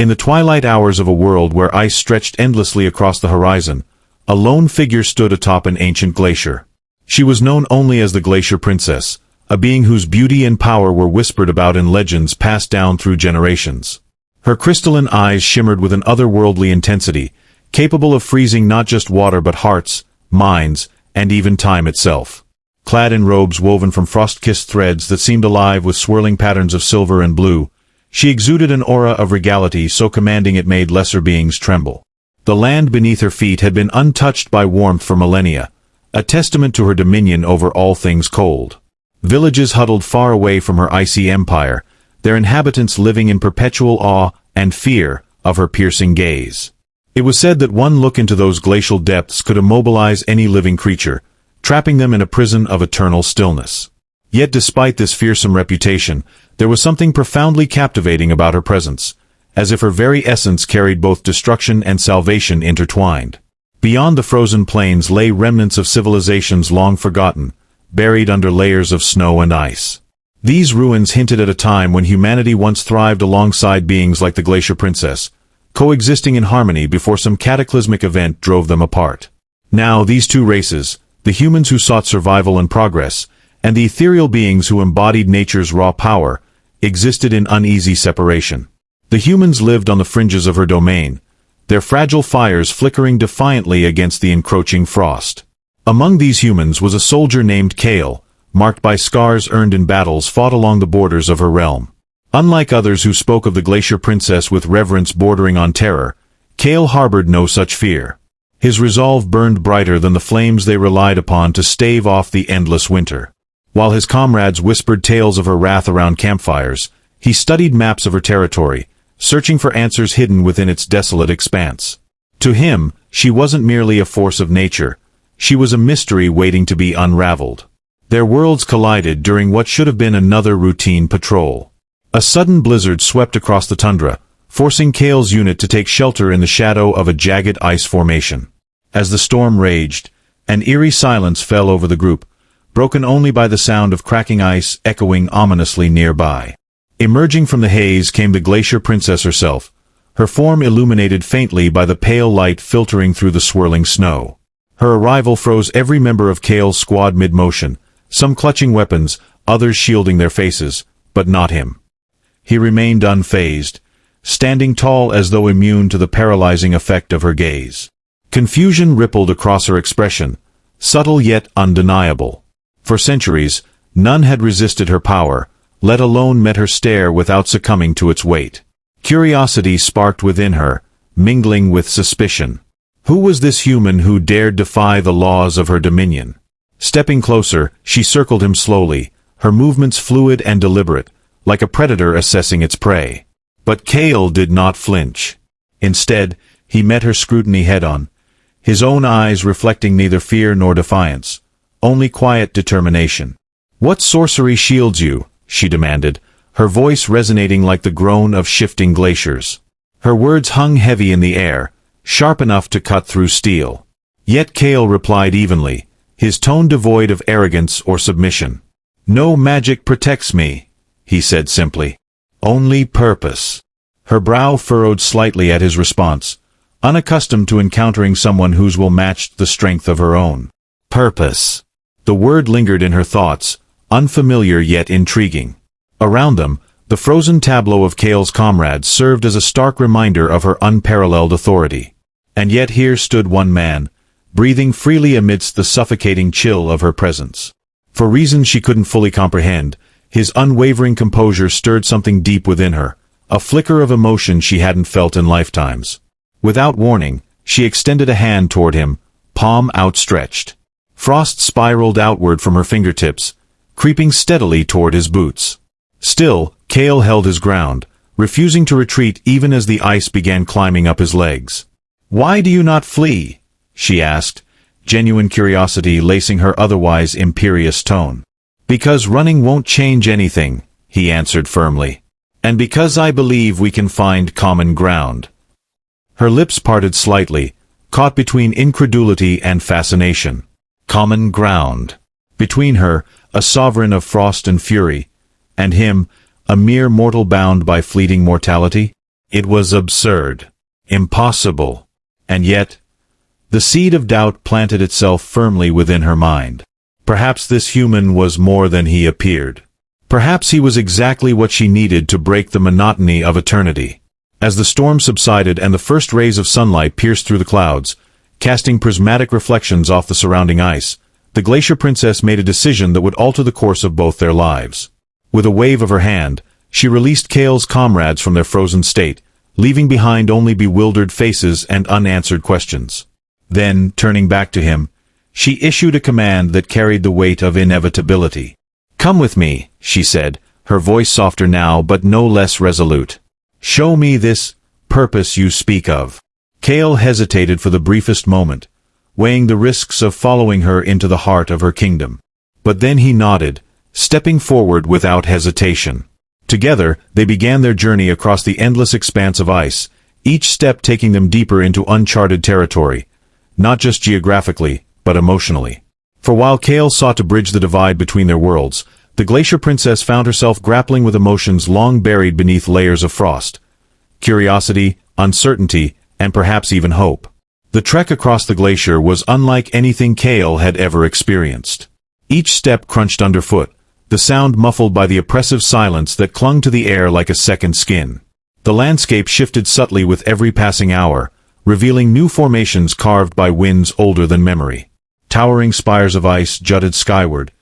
In the twilight hours of a world where ice stretched endlessly across the horizon, a lone figure stood atop an ancient glacier. She was known only as the Glacier Princess, a being whose beauty and power were whispered about in legends passed down through generations. Her crystalline eyes shimmered with an otherworldly intensity, capable of freezing not just water but hearts, minds, and even time itself. Clad in robes woven from frost-kissed threads that seemed alive with swirling patterns of silver and blue, she exuded an aura of regality so commanding it made lesser beings tremble. The land beneath her feet had been untouched by warmth for millennia, a testament to her dominion over all things cold. Villages huddled far away from her icy empire, their inhabitants living in perpetual awe and fear of her piercing gaze. It was said that one look into those glacial depths could immobilize any living creature, trapping them in a prison of eternal stillness. Yet despite this fearsome reputation, there was something profoundly captivating about her presence, as if her very essence carried both destruction and salvation intertwined. Beyond the frozen plains lay remnants of civilizations long forgotten, buried under layers of snow and ice. These ruins hinted at a time when humanity once thrived alongside beings like the Glacier Princess, coexisting in harmony before some cataclysmic event drove them apart. Now these two races, the humans who sought survival and progress, and the ethereal beings who embodied nature's raw power, existed in uneasy separation. The humans lived on the fringes of her domain, their fragile fires flickering defiantly against the encroaching frost. Among these humans was a soldier named Kale, marked by scars earned in battles fought along the borders of her realm. Unlike others who spoke of the Glacier Princess with reverence bordering on terror, Kale harbored no such fear. His resolve burned brighter than the flames they relied upon to stave off the endless winter. While his comrades whispered tales of her wrath around campfires, he studied maps of her territory, searching for answers hidden within its desolate expanse. To him, she wasn't merely a force of nature, she was a mystery waiting to be unraveled. Their worlds collided during what should have been another routine patrol. A sudden blizzard swept across the tundra, forcing Kale's unit to take shelter in the shadow of a jagged ice formation. As the storm raged, an eerie silence fell over the group, broken only by the sound of cracking ice echoing ominously nearby. Emerging from the haze came the Glacier Princess herself, her form illuminated faintly by the pale light filtering through the swirling snow. Her arrival froze every member of Kale's squad mid-motion, some clutching weapons, others shielding their faces, but not him. He remained unfazed, standing tall as though immune to the paralyzing effect of her gaze. Confusion rippled across her expression, subtle yet undeniable. For centuries, none had resisted her power, let alone met her stare without succumbing to its weight. Curiosity sparked within her, mingling with suspicion. Who was this human who dared defy the laws of her dominion? Stepping closer, she circled him slowly, her movements fluid and deliberate, like a predator assessing its prey. But Kale did not flinch. Instead, he met her scrutiny head-on, his own eyes reflecting neither fear nor defiance, only quiet determination. "What sorcery shields you?" she demanded, her voice resonating like the groan of shifting glaciers. Her words hung heavy in the air, sharp enough to cut through steel. Yet Kale replied evenly, his tone devoid of arrogance or submission. "No magic protects me," he said simply. "Only purpose." Her brow furrowed slightly at his response, unaccustomed to encountering someone whose will matched the strength of her own. Purpose. The word lingered in her thoughts, unfamiliar yet intriguing. Around them, the frozen tableau of Kale's comrades served as a stark reminder of her unparalleled authority. And yet here stood one man, breathing freely amidst the suffocating chill of her presence. For reasons she couldn't fully comprehend, his unwavering composure stirred something deep within her, a flicker of emotion she hadn't felt in lifetimes. Without warning, she extended a hand toward him, palm outstretched. Frost spiraled outward from her fingertips, creeping steadily toward his boots. Still, Kale held his ground, refusing to retreat even as the ice began climbing up his legs. "Why do you not flee?" she asked, genuine curiosity lacing her otherwise imperious tone. "Because running won't change anything," he answered firmly. "And because I believe we can find common ground." Her lips parted slightly, caught between incredulity and fascination. Common ground. Between her, a sovereign of frost and fury, and him, a mere mortal bound by fleeting mortality? It was absurd. Impossible. And yet, the seed of doubt planted itself firmly within her mind. Perhaps this human was more than he appeared. Perhaps he was exactly what she needed to break the monotony of eternity. As the storm subsided and the first rays of sunlight pierced through the clouds, casting prismatic reflections off the surrounding ice, the Glacier Princess made a decision that would alter the course of both their lives. With a wave of her hand, she released Kale's comrades from their frozen state, leaving behind only bewildered faces and unanswered questions. Then, turning back to him, she issued a command that carried the weight of inevitability. "Come with me," she said, her voice softer now but no less resolute. "Show me this purpose you speak of." Kale hesitated for the briefest moment, weighing the risks of following her into the heart of her kingdom. But then he nodded, stepping forward without hesitation. Together, they began their journey across the endless expanse of ice, each step taking them deeper into uncharted territory, not just geographically, but emotionally. For while Kale sought to bridge the divide between their worlds, the Glacier Princess found herself grappling with emotions long buried beneath layers of frost. Curiosity, uncertainty, and perhaps even hope. The trek across the glacier was unlike anything Kale had ever experienced. Each step crunched underfoot, the sound muffled by the oppressive silence that clung to the air like a second skin. The landscape shifted subtly with every passing hour, revealing new formations carved by winds older than memory. Towering spires of ice jutted skyward,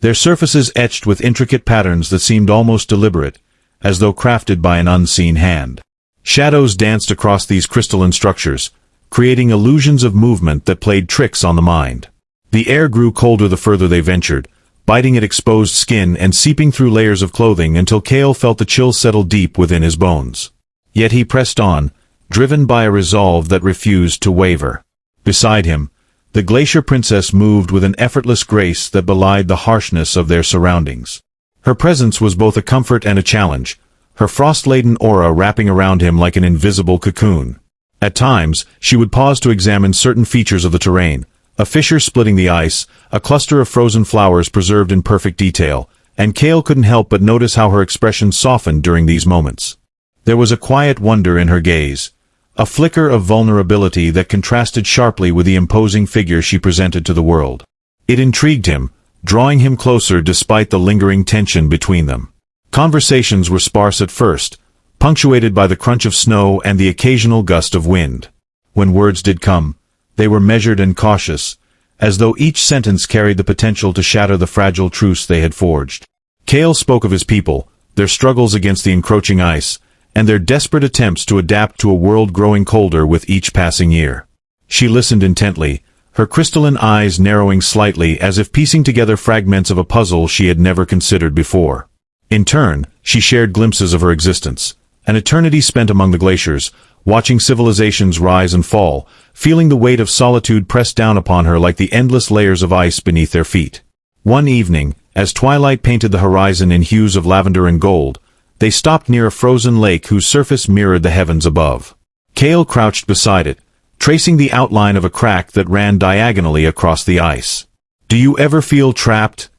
their surfaces etched with intricate patterns that seemed almost deliberate, as though crafted by an unseen hand. Shadows danced across these crystalline structures, creating illusions of movement that played tricks on the mind. The air grew colder the further they ventured, biting at exposed skin and seeping through layers of clothing until Kale felt the chill settle deep within his bones. Yet he pressed on, driven by a resolve that refused to waver. Beside him, the Glacier Princess moved with an effortless grace that belied the harshness of their surroundings. Her presence was both a comfort and a challenge, her frost-laden aura wrapping around him like an invisible cocoon. At times, she would pause to examine certain features of the terrain, a fissure splitting the ice, a cluster of frozen flowers preserved in perfect detail, and Kale couldn't help but notice how her expression softened during these moments. There was a quiet wonder in her gaze, a flicker of vulnerability that contrasted sharply with the imposing figure she presented to the world. It intrigued him, drawing him closer despite the lingering tension between them. Conversations were sparse at first, punctuated by the crunch of snow and the occasional gust of wind. When words did come, they were measured and cautious, as though each sentence carried the potential to shatter the fragile truce they had forged. Kale spoke of his people, their struggles against the encroaching ice, and their desperate attempts to adapt to a world growing colder with each passing year. She listened intently, her crystalline eyes narrowing slightly as if piecing together fragments of a puzzle she had never considered before. In turn, she shared glimpses of her existence, an eternity spent among the glaciers, watching civilizations rise and fall, feeling the weight of solitude press down upon her like the endless layers of ice beneath their feet. One evening, as twilight painted the horizon in hues of lavender and gold, they stopped near a frozen lake whose surface mirrored the heavens above. Kale crouched beside it, tracing the outline of a crack that ran diagonally across the ice. "Do you ever feel trapped?"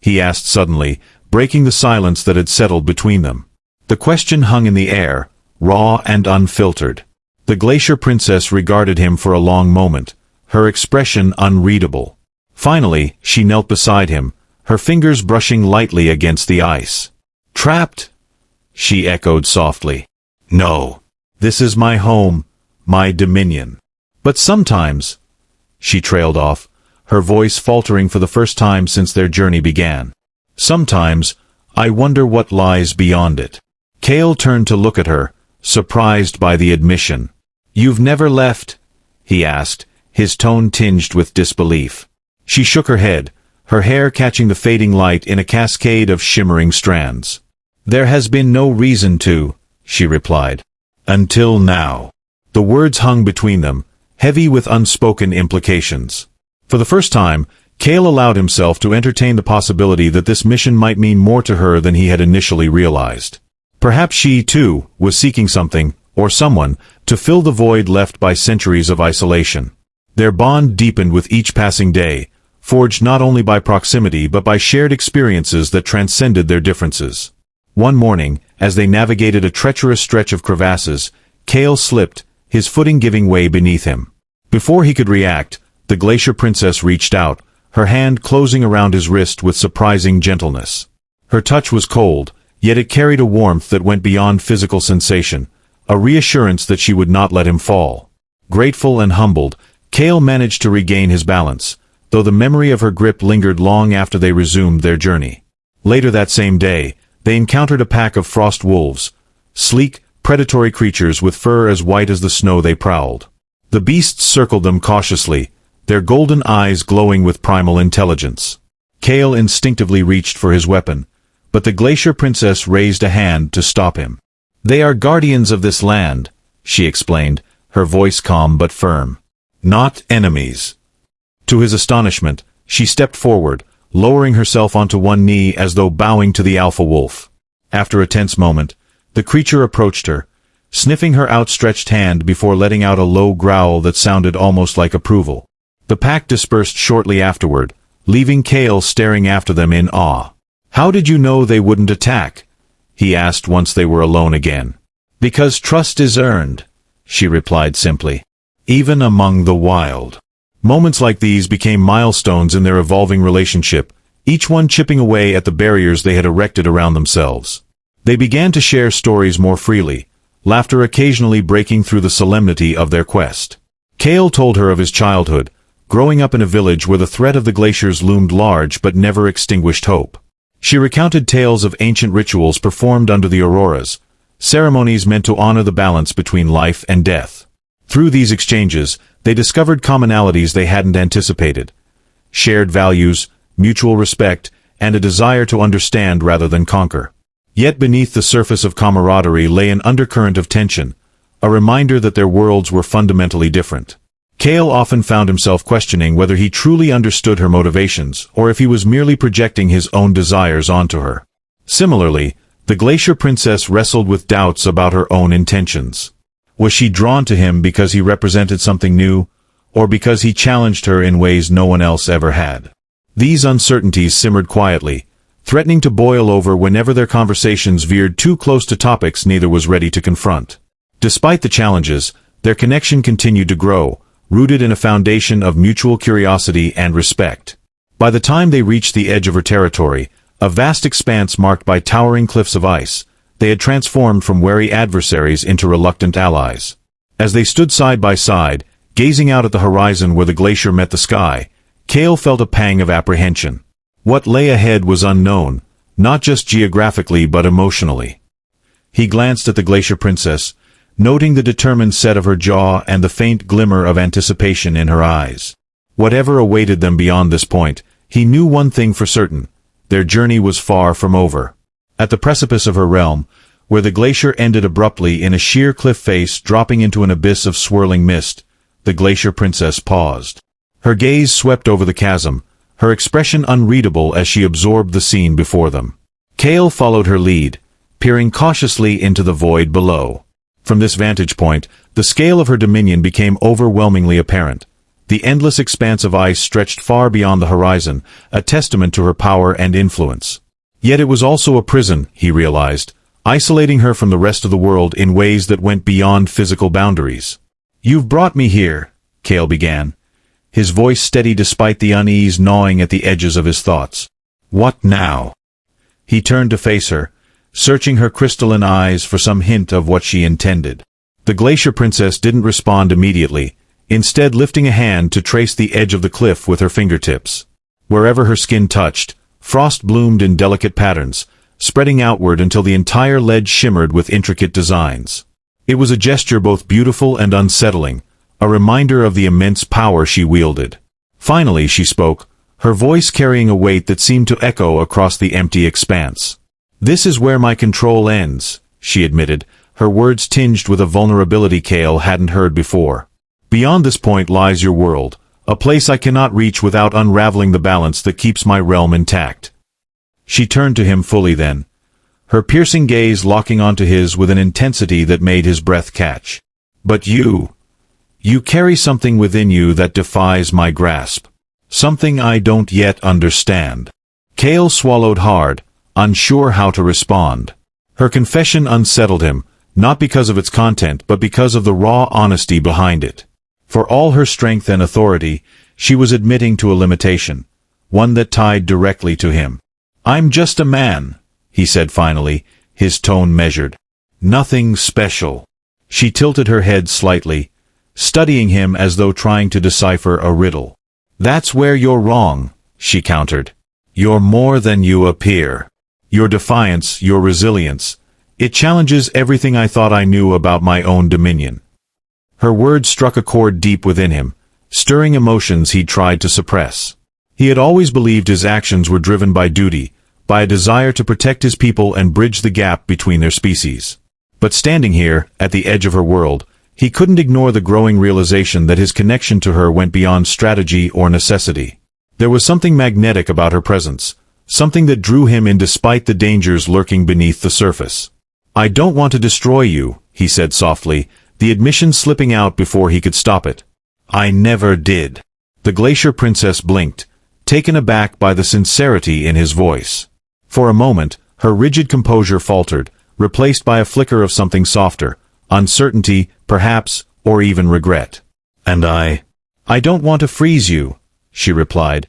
he asked suddenly, breaking the silence that had settled between them. The question hung in the air, raw and unfiltered. The Glacier Princess regarded him for a long moment, her expression unreadable. Finally, she knelt beside him, her fingers brushing lightly against the ice. "Trapped?" she echoed softly. "No. This is my home, my dominion. But sometimes," she trailed off, her voice faltering for the first time since their journey began. "Sometimes, I wonder what lies beyond it." Kale turned to look at her, surprised by the admission. "You've never left?" he asked, his tone tinged with disbelief. She shook her head, her hair catching the fading light in a cascade of shimmering strands. "There has been no reason to," she replied. "Until now." The words hung between them, heavy with unspoken implications. For the first time, Kale allowed himself to entertain the possibility that this mission might mean more to her than he had initially realized. Perhaps she, too, was seeking something, or someone, to fill the void left by centuries of isolation. Their bond deepened with each passing day, forged not only by proximity but by shared experiences that transcended their differences. One morning, as they navigated a treacherous stretch of crevasses, Kale slipped, his footing giving way beneath him. Before he could react, the Glacier Princess reached out, her hand closing around his wrist with surprising gentleness. Her touch was cold, yet it carried a warmth that went beyond physical sensation, a reassurance that she would not let him fall. Grateful and humbled, Kale managed to regain his balance, though the memory of her grip lingered long after they resumed their journey. Later that same day, they encountered a pack of frost wolves, sleek, predatory creatures with fur as white as the snow they prowled. The beasts circled them cautiously, their golden eyes glowing with primal intelligence. Kale instinctively reached for his weapon, but the Glacier Princess raised a hand to stop him. "They are guardians of this land," she explained, her voice calm but firm. "Not enemies." To his astonishment, she stepped forward, lowering herself onto one knee as though bowing to the alpha wolf. After a tense moment, the creature approached her, sniffing her outstretched hand before letting out a low growl that sounded almost like approval. The pack dispersed shortly afterward, leaving Kale staring after them in awe. "How did you know they wouldn't attack?" he asked once they were alone again. "Because trust is earned," she replied simply. "Even among the wild." Moments like these became milestones in their evolving relationship, each one chipping away at the barriers they had erected around themselves. They began to share stories more freely, laughter occasionally breaking through the solemnity of their quest. Kale told her of his childhood, growing up in a village where the threat of the glaciers loomed large but never extinguished hope. She recounted tales of ancient rituals performed under the auroras, ceremonies meant to honor the balance between life and death. Through these exchanges, they discovered commonalities they hadn't anticipated: shared values, mutual respect, and a desire to understand rather than conquer. Yet beneath the surface of camaraderie lay an undercurrent of tension, a reminder that their worlds were fundamentally different. Kale often found himself questioning whether he truly understood her motivations, or if he was merely projecting his own desires onto her. Similarly, the Glacier Princess wrestled with doubts about her own intentions. Was she drawn to him because he represented something new, or because he challenged her in ways no one else ever had? These uncertainties simmered quietly, threatening to boil over whenever their conversations veered too close to topics neither was ready to confront. Despite the challenges, their connection continued to grow, rooted in a foundation of mutual curiosity and respect. By the time they reached the edge of her territory, a vast expanse marked by towering cliffs of ice, they had transformed from wary adversaries into reluctant allies. As they stood side by side, gazing out at the horizon where the glacier met the sky, Kale felt a pang of apprehension. What lay ahead was unknown, not just geographically but emotionally. He glanced at the Glacier Princess, noting the determined set of her jaw and the faint glimmer of anticipation in her eyes. Whatever awaited them beyond this point, he knew one thing for certain: their journey was far from over. At the precipice of her realm, where the glacier ended abruptly in a sheer cliff face dropping into an abyss of swirling mist, the Glacier Princess paused. Her gaze swept over the chasm, her expression unreadable as she absorbed the scene before them. Kale followed her lead, peering cautiously into the void below. From this vantage point, the scale of her dominion became overwhelmingly apparent. The endless expanse of ice stretched far beyond the horizon, a testament to her power and influence. Yet it was also a prison, he realized, isolating her from the rest of the world in ways that went beyond physical boundaries. "You've brought me here," Kale began, his voice steady despite the unease gnawing at the edges of his thoughts. "What now?" He turned to face her, searching her crystalline eyes for some hint of what she intended. The Glacier Princess didn't respond immediately, instead lifting a hand to trace the edge of the cliff with her fingertips. Wherever her skin touched, frost bloomed in delicate patterns, spreading outward until the entire ledge shimmered with intricate designs. It was a gesture both beautiful and unsettling, a reminder of the immense power she wielded. Finally she spoke, her voice carrying a weight that seemed to echo across the empty expanse. "This is where my control ends," she admitted, her words tinged with a vulnerability Kale hadn't heard before. "Beyond this point lies your world, a place I cannot reach without unraveling the balance that keeps my realm intact." She turned to him fully then, her piercing gaze locking onto his with an intensity that made his breath catch. "But you carry something within you that defies my grasp. Something I don't yet understand." Kale swallowed hard, unsure how to respond. Her confession unsettled him, not because of its content but because of the raw honesty behind it. For all her strength and authority, she was admitting to a limitation, one that tied directly to him. "I'm just a man," he said finally, his tone measured. "Nothing special." She tilted her head slightly, studying him as though trying to decipher a riddle. "That's where you're wrong," she countered. "You're more than you appear. Your defiance, your resilience, it challenges everything I thought I knew about my own dominion." Her words struck a chord deep within him, stirring emotions he'd tried to suppress. He had always believed his actions were driven by duty, by a desire to protect his people and bridge the gap between their species. But standing here, at the edge of her world, he couldn't ignore the growing realization that his connection to her went beyond strategy or necessity. There was something magnetic about her presence, something that drew him in despite the dangers lurking beneath the surface. "I don't want to destroy you," he said softly, the admission slipping out before he could stop it. "I never did." The Glacier Princess blinked, taken aback by the sincerity in his voice. For a moment, her rigid composure faltered, replaced by a flicker of something softer, uncertainty, perhaps, or even regret. "And I don't want to freeze you," she replied,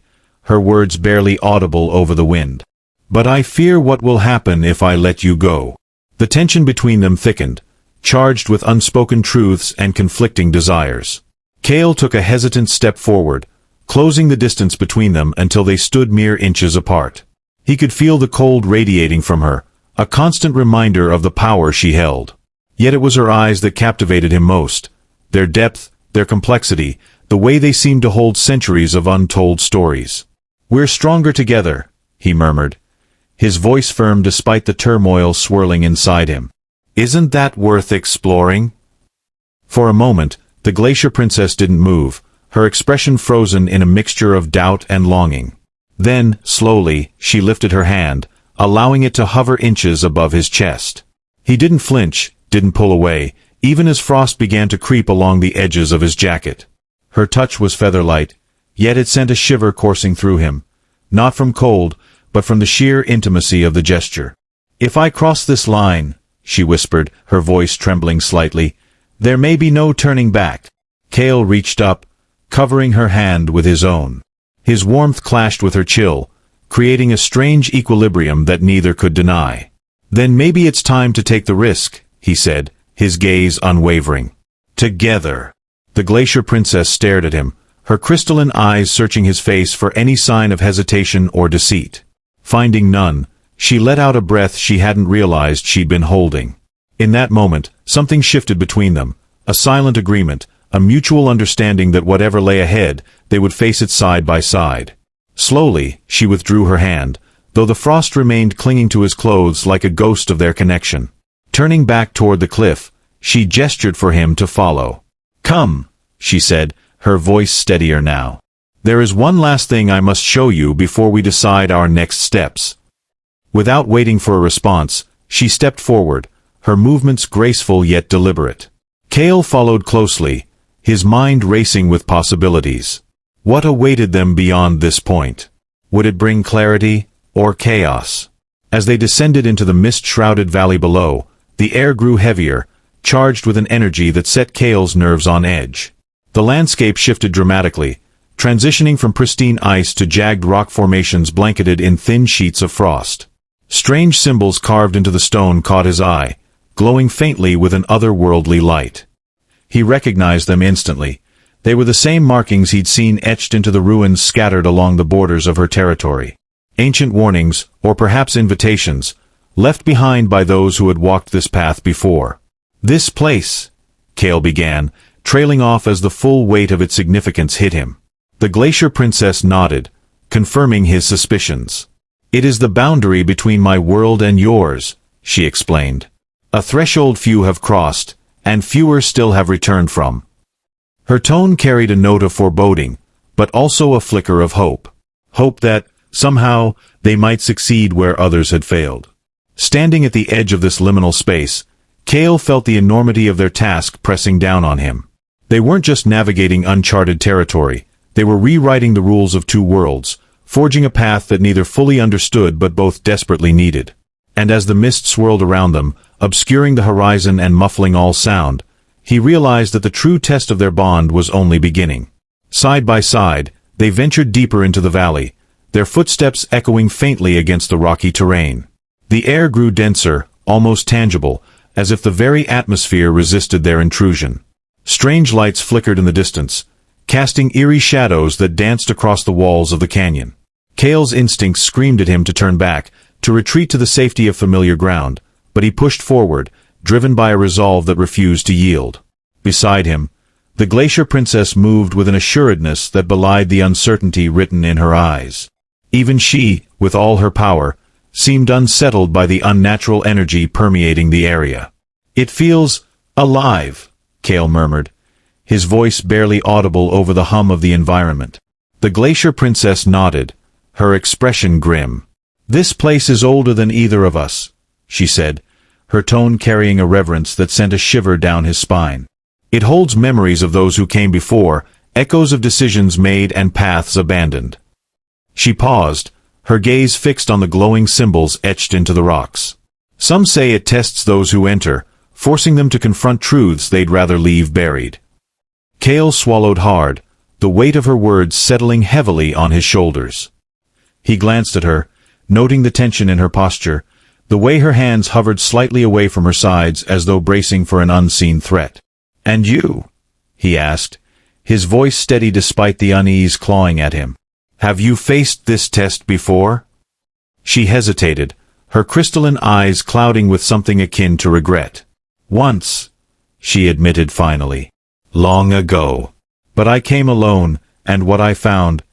her words barely audible over the wind. "But I fear what will happen if I let you go." The tension between them thickened, charged with unspoken truths and conflicting desires. Kale took a hesitant step forward, closing the distance between them until they stood mere inches apart. He could feel the cold radiating from her, a constant reminder of the power she held. Yet it was her eyes that captivated him most, their depth, their complexity, the way they seemed to hold centuries of untold stories. "We're stronger together," he murmured, his voice firm despite the turmoil swirling inside him. "Isn't that worth exploring?" For a moment, the Glacier Princess didn't move, her expression frozen in a mixture of doubt and longing. Then, slowly, she lifted her hand, allowing it to hover inches above his chest. He didn't flinch, didn't pull away, even as frost began to creep along the edges of his jacket. Her touch was feather-light, yet it sent a shiver coursing through him, not from cold, but from the sheer intimacy of the gesture. "If I cross this line," she whispered, her voice trembling slightly, "there may be no turning back." Kale reached up, covering her hand with his own. His warmth clashed with her chill, creating a strange equilibrium that neither could deny. "Then maybe it's time to take the risk," he said, his gaze unwavering. "Together." The Glacier Princess stared at him, her crystalline eyes searching his face for any sign of hesitation or deceit. Finding none, she let out a breath she hadn't realized she'd been holding. In that moment, something shifted between them, a silent agreement, a mutual understanding that whatever lay ahead, they would face it side by side. Slowly, she withdrew her hand, though the frost remained clinging to his clothes like a ghost of their connection. Turning back toward the cliff, she gestured for him to follow. "Come," she said, her voice steadier now. "There is one last thing I must show you before we decide our next steps." Without waiting for a response, she stepped forward, her movements graceful yet deliberate. Kale followed closely, his mind racing with possibilities. What awaited them beyond this point? Would it bring clarity, or chaos? As they descended into the mist-shrouded valley below, the air grew heavier, charged with an energy that set Kale's nerves on edge. The landscape shifted dramatically, transitioning from pristine ice to jagged rock formations blanketed in thin sheets of frost. Strange symbols carved into the stone caught his eye, glowing faintly with an otherworldly light. He recognized them instantly. They were the same markings he'd seen etched into the ruins scattered along the borders of her territory. Ancient warnings, or perhaps invitations, left behind by those who had walked this path before. "This place," Kale began, trailing off as the full weight of its significance hit him. The Glacier Princess nodded, confirming his suspicions. "It is the boundary between my world and yours," she explained. "A threshold few have crossed, and fewer still have returned from." Her tone carried a note of foreboding, but also a flicker of hope. Hope that, somehow, they might succeed where others had failed. Standing at the edge of this liminal space, Kale felt the enormity of their task pressing down on him. They weren't just navigating uncharted territory, they were rewriting the rules of two worlds, forging a path that neither fully understood but both desperately needed. And as the mist swirled around them, obscuring the horizon and muffling all sound, he realized that the true test of their bond was only beginning. Side by side, they ventured deeper into the valley, their footsteps echoing faintly against the rocky terrain. The air grew denser, almost tangible, as if the very atmosphere resisted their intrusion. Strange lights flickered in the distance, casting eerie shadows that danced across the walls of the canyon. Kale's instincts screamed at him to turn back, to retreat to the safety of familiar ground, but he pushed forward, driven by a resolve that refused to yield. Beside him, the Glacier Princess moved with an assuredness that belied the uncertainty written in her eyes. Even she, with all her power, seemed unsettled by the unnatural energy permeating the area. "It feels alive," Kale murmured, his voice barely audible over the hum of the environment. The Glacier Princess nodded, her expression grim. "This place is older than either of us," she said, her tone carrying a reverence that sent a shiver down his spine. "It holds memories of those who came before, echoes of decisions made and paths abandoned." She paused, her gaze fixed on the glowing symbols etched into the rocks. "Some say it tests those who enter, forcing them to confront truths they'd rather leave buried." Kale swallowed hard, the weight of her words settling heavily on his shoulders. He glanced at her, noting the tension in her posture, the way her hands hovered slightly away from her sides as though bracing for an unseen threat. "And you?" he asked, his voice steady despite the unease clawing at him. "Have you faced this test before?" She hesitated, her crystalline eyes clouding with something akin to regret. "Once," she admitted finally. "Long ago. But I came alone, and what I found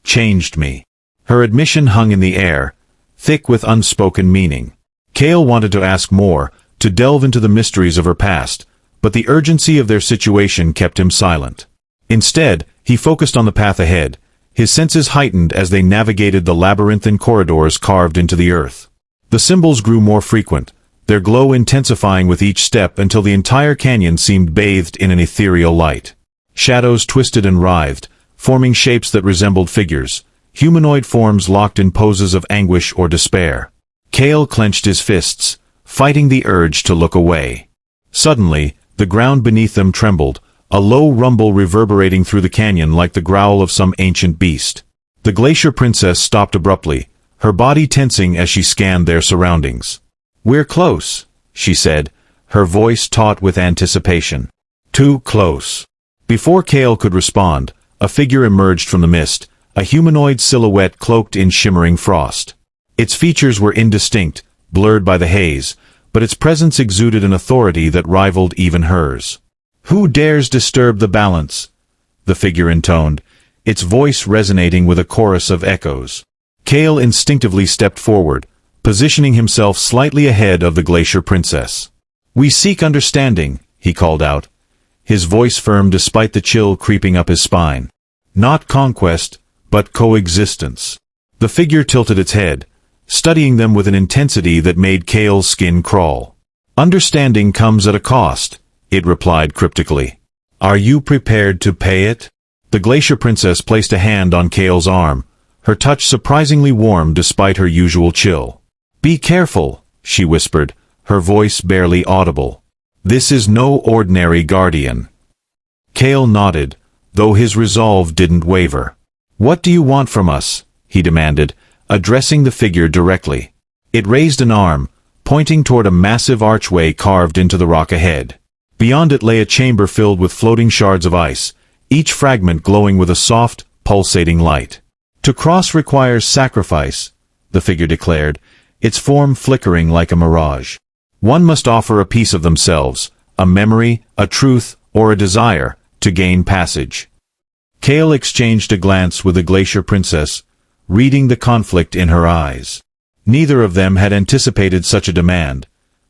changed me." Her admission hung in the air, thick with unspoken meaning. Kale wanted to ask more, to delve into the mysteries of her past, but the urgency of their situation kept him silent. Instead, he focused on the path ahead, his senses heightened as they navigated the labyrinthine corridors carved into the earth. The symbols grew more frequent, their glow intensifying with each step until the entire canyon seemed bathed in an ethereal light. Shadows twisted and writhed, forming shapes that resembled figures, humanoid forms locked in poses of anguish or despair. Kale clenched his fists, fighting the urge to look away. Suddenly, the ground beneath them trembled, a low rumble reverberating through the canyon like the growl of some ancient beast. The Glacier Princess stopped abruptly, her body tensing as she scanned their surroundings. "We're close," she said, her voice taut with anticipation. "Too close." Before Kale could respond, a figure emerged from the mist, a humanoid silhouette cloaked in shimmering frost. Its features were indistinct, blurred by the haze, but its presence exuded an authority that rivaled even hers. "Who dares disturb the balance?" the figure intoned, its voice resonating with a chorus of echoes. Kale instinctively stepped forward, positioning himself slightly ahead of the Glacier Princess. "We seek understanding," he called out, his voice firm despite the chill creeping up his spine. "Not conquest, but coexistence." The figure tilted its head, studying them with an intensity that made Kale's skin crawl. "Understanding comes at a cost," it replied cryptically. "Are you prepared to pay it?" The Glacier Princess placed a hand on Kale's arm, her touch surprisingly warm despite her usual chill. "Be careful," she whispered, her voice barely audible. "This is no ordinary guardian." Kale nodded, though his resolve didn't waver. "What do you want from us?" he demanded, addressing the figure directly. It raised an arm, pointing toward a massive archway carved into the rock ahead. Beyond it lay a chamber filled with floating shards of ice, each fragment glowing with a soft, pulsating light. "To cross requires sacrifice," the figure declared, its form flickering like a mirage. "One must offer a piece of themselves, a memory, a truth, or a desire, to gain passage." Kale exchanged a glance with the Glacier Princess, reading the conflict in her eyes. Neither of them had anticipated such a demand,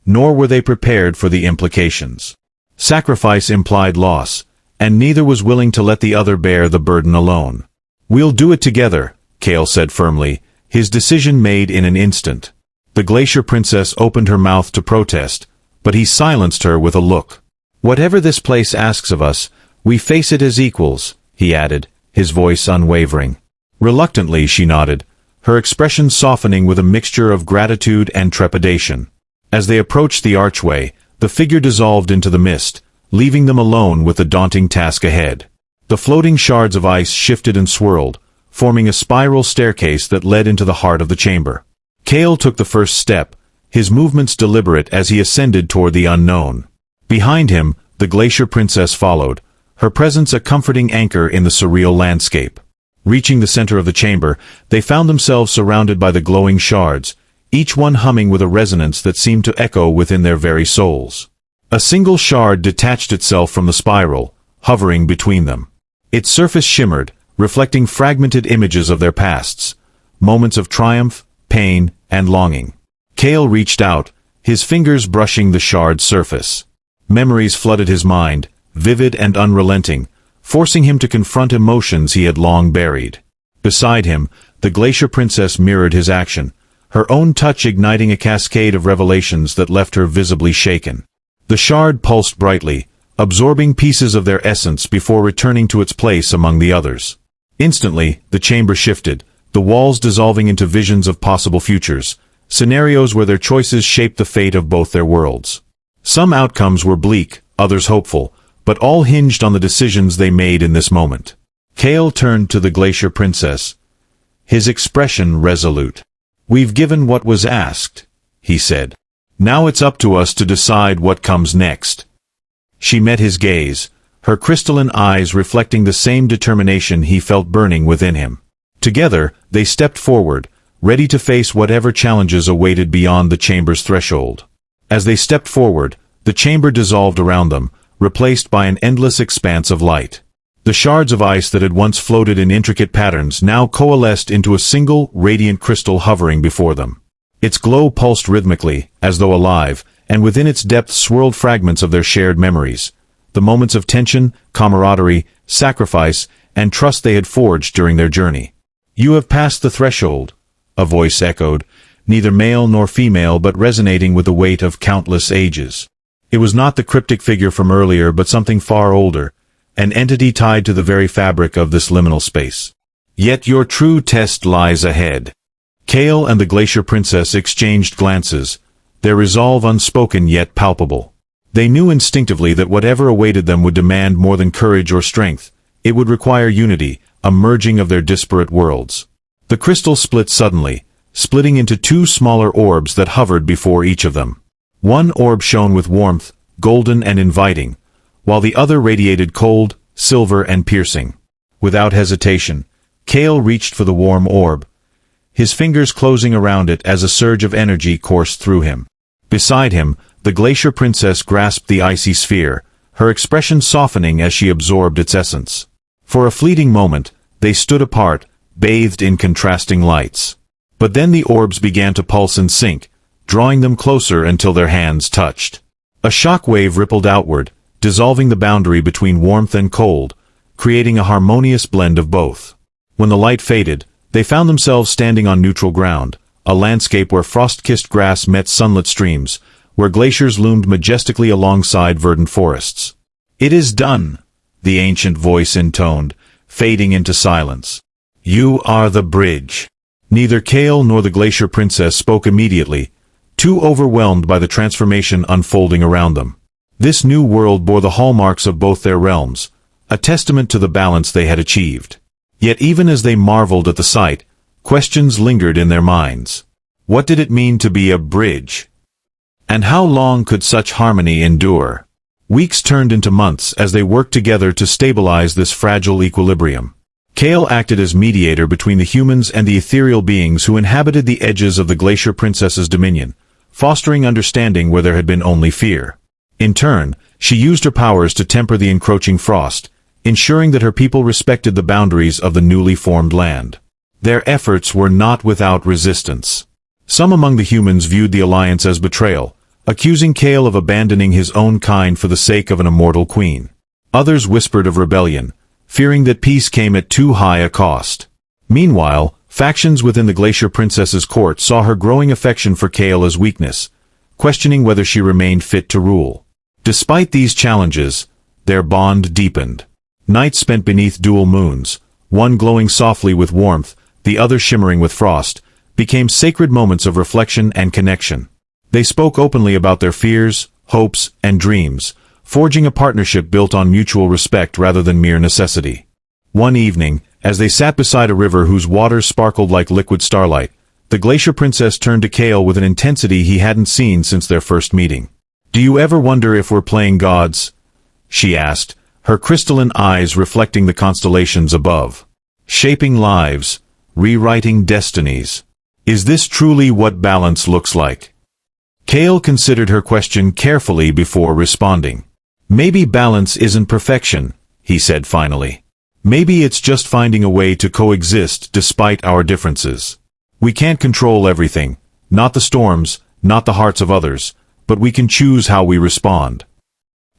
nor were they prepared for the implications. Sacrifice implied loss, and neither was willing to let the other bear the burden alone. "We'll do it together," Kale said firmly, his decision made in an instant. The Glacier Princess opened her mouth to protest, but he silenced her with a look. "Whatever this place asks of us, we face it as equals," he added, his voice unwavering. Reluctantly she nodded, her expression softening with a mixture of gratitude and trepidation. As they approached the archway, the figure dissolved into the mist, leaving them alone with the daunting task ahead. The floating shards of ice shifted and swirled, forming a spiral staircase that led into the heart of the chamber. Kale took the first step, his movements deliberate as he ascended toward the unknown. Behind him, the Glacier Princess followed, her presence a comforting anchor in the surreal landscape. Reaching the center of the chamber, they found themselves surrounded by the glowing shards, each one humming with a resonance that seemed to echo within their very souls. A single shard detached itself from the spiral, hovering between them. Its surface shimmered, reflecting fragmented images of their pasts, moments of triumph, pain, and longing. Kale reached out, his fingers brushing the shard's surface. Memories flooded his mind, vivid and unrelenting, forcing him to confront emotions he had long buried. Beside him, the Glacier Princess mirrored his action, her own touch igniting a cascade of revelations that left her visibly shaken. The shard pulsed brightly, absorbing pieces of their essence before returning to its place among the others. Instantly, the chamber shifted, the walls dissolving into visions of possible futures, scenarios where their choices shaped the fate of both their worlds. Some outcomes were bleak, others hopeful, but all hinged on the decisions they made in this moment. Kale turned to the Glacier Princess, his expression resolute. "We've given what was asked," he said. "Now it's up to us to decide what comes next." She met his gaze, her crystalline eyes reflecting the same determination he felt burning within him. Together, they stepped forward, ready to face whatever challenges awaited beyond the chamber's threshold. As they stepped forward, the chamber dissolved around them, replaced by an endless expanse of light. The shards of ice that had once floated in intricate patterns now coalesced into a single, radiant crystal hovering before them. Its glow pulsed rhythmically, as though alive, and within its depths swirled fragments of their shared memories, the moments of tension, camaraderie, sacrifice, and trust they had forged during their journey. "You have passed the threshold," a voice echoed, neither male nor female but resonating with the weight of countless ages. It was not the cryptic figure from earlier but something far older, an entity tied to the very fabric of this liminal space. "Yet your true test lies ahead." Kale and the Glacier Princess exchanged glances, their resolve unspoken yet palpable. They knew instinctively that whatever awaited them would demand more than courage or strength. It would require unity, a merging of their disparate worlds. The crystal split suddenly, splitting into two smaller orbs that hovered before each of them. One orb shone with warmth, golden and inviting, while the other radiated cold, silver and piercing. Without hesitation, Kale reached for the warm orb, his fingers closing around it as a surge of energy coursed through him. Beside him, the Glacier Princess grasped the icy sphere, her expression softening as she absorbed its essence. For a fleeting moment, they stood apart, bathed in contrasting lights. But then the orbs began to pulse and sink, drawing them closer until their hands touched. A shock wave rippled outward, dissolving the boundary between warmth and cold, creating a harmonious blend of both. When the light faded, they found themselves standing on neutral ground, a landscape where frost-kissed grass met sunlit streams, where glaciers loomed majestically alongside verdant forests. "It is done," the ancient voice intoned, fading into silence. "You are the bridge." Neither Kale nor the Glacier Princess spoke immediately, too overwhelmed by the transformation unfolding around them. This new world bore the hallmarks of both their realms, a testament to the balance they had achieved. Yet even as they marveled at the sight, questions lingered in their minds. What did it mean to be a bridge? And how long could such harmony endure? Weeks turned into months as they worked together to stabilize this fragile equilibrium. Kale acted as mediator between the humans and the ethereal beings who inhabited the edges of the Glacier Princess's dominion, fostering understanding where there had been only fear. In turn, she used her powers to temper the encroaching frost, ensuring that her people respected the boundaries of the newly formed land. Their efforts were not without resistance. Some among the humans viewed the alliance as betrayal, accusing Kale of abandoning his own kind for the sake of an immortal queen. Others whispered of rebellion, fearing that peace came at too high a cost. Meanwhile, factions within the Glacier Princess's court saw her growing affection for Kale as weakness, questioning whether she remained fit to rule. Despite these challenges, their bond deepened. Nights spent beneath dual moons, one glowing softly with warmth, the other shimmering with frost, became sacred moments of reflection and connection. They spoke openly about their fears, hopes, and dreams, forging a partnership built on mutual respect rather than mere necessity. One evening, as they sat beside a river whose waters sparkled like liquid starlight, the Glacier Princess turned to Kale with an intensity he hadn't seen since their first meeting. "Do you ever wonder if we're playing gods?" she asked, her crystalline eyes reflecting the constellations above. "Shaping lives, rewriting destinies. Is this truly what balance looks like?" Kale considered her question carefully before responding. "Maybe balance isn't perfection," he said finally. "Maybe it's just finding a way to coexist despite our differences. We can't control everything, not the storms, not the hearts of others, but we can choose how we respond."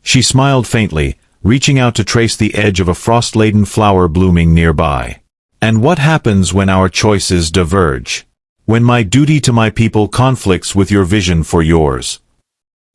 She smiled faintly, reaching out to trace the edge of a frost-laden flower blooming nearby. "And what happens when our choices diverge? When my duty to my people conflicts with your vision for yours?"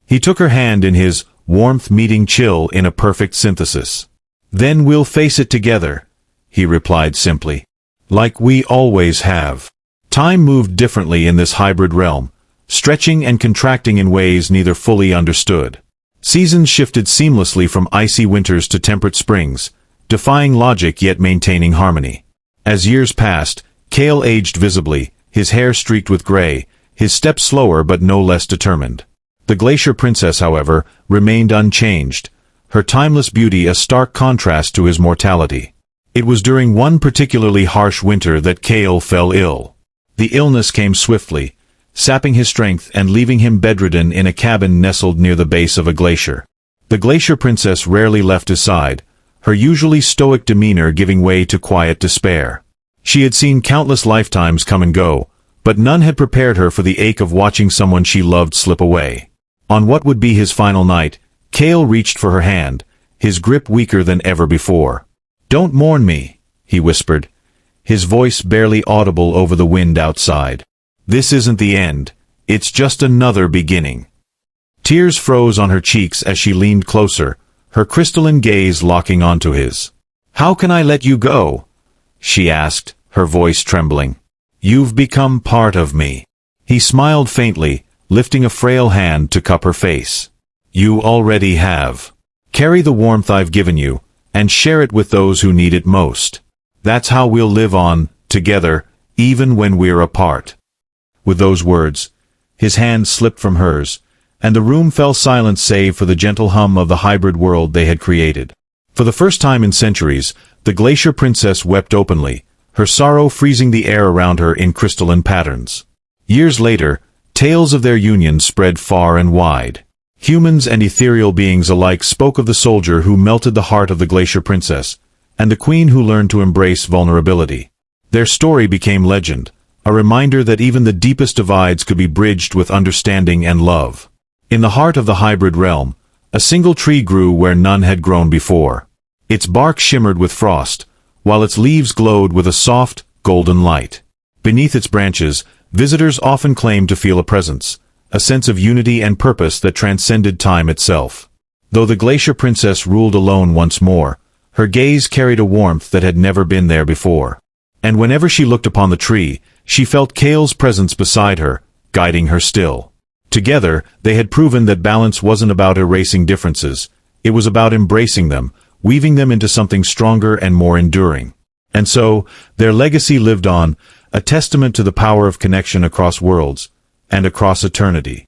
He took her hand in his, warmth meeting chill in a perfect synthesis. "Then we'll face it together," he replied simply. "Like we always have." Time moved differently in this hybrid realm, stretching and contracting in ways neither fully understood. Seasons shifted seamlessly from icy winters to temperate springs, defying logic yet maintaining harmony. As years passed, Kale aged visibly, his hair streaked with gray, his steps slower but no less determined. The Glacier Princess, however, remained unchanged, her timeless beauty a stark contrast to his mortality. It was during one particularly harsh winter that Kale fell ill. The illness came swiftly, sapping his strength and leaving him bedridden in a cabin nestled near the base of a glacier. The Glacier Princess rarely left his side, her usually stoic demeanor giving way to quiet despair. She had seen countless lifetimes come and go, but none had prepared her for the ache of watching someone she loved slip away. On what would be his final night, Kale reached for her hand, his grip weaker than ever before. "Don't mourn me," he whispered, his voice barely audible over the wind outside. "This isn't the end, it's just another beginning." Tears froze on her cheeks as she leaned closer, her crystalline gaze locking onto his. "How can I let you go?" she asked, her voice trembling. "You've become part of me." He smiled faintly, lifting a frail hand to cup her face. "You already have. Carry the warmth I've given you, and share it with those who need it most. That's how we'll live on, together, even when we're apart." With those words, his hand slipped from hers, and the room fell silent save for the gentle hum of the hybrid world they had created. For the first time in centuries, the Glacier Princess wept openly, her sorrow freezing the air around her in crystalline patterns. Years later, tales of their union spread far and wide. Humans and ethereal beings alike spoke of the soldier who melted the heart of the Glacier Princess, and the queen who learned to embrace vulnerability. Their story became legend, a reminder that even the deepest divides could be bridged with understanding and love. In the heart of the hybrid realm, a single tree grew where none had grown before. Its bark shimmered with frost, while its leaves glowed with a soft, golden light. Beneath its branches, visitors often claimed to feel a presence, a sense of unity and purpose that transcended time itself. Though the Glacier Princess ruled alone once more, her gaze carried a warmth that had never been there before. And whenever she looked upon the tree, she felt Kale's presence beside her, guiding her still. Together, they had proven that balance wasn't about erasing differences, it was about embracing them, weaving them into something stronger and more enduring. And so, their legacy lived on, a testament to the power of connection across worlds, and across eternity.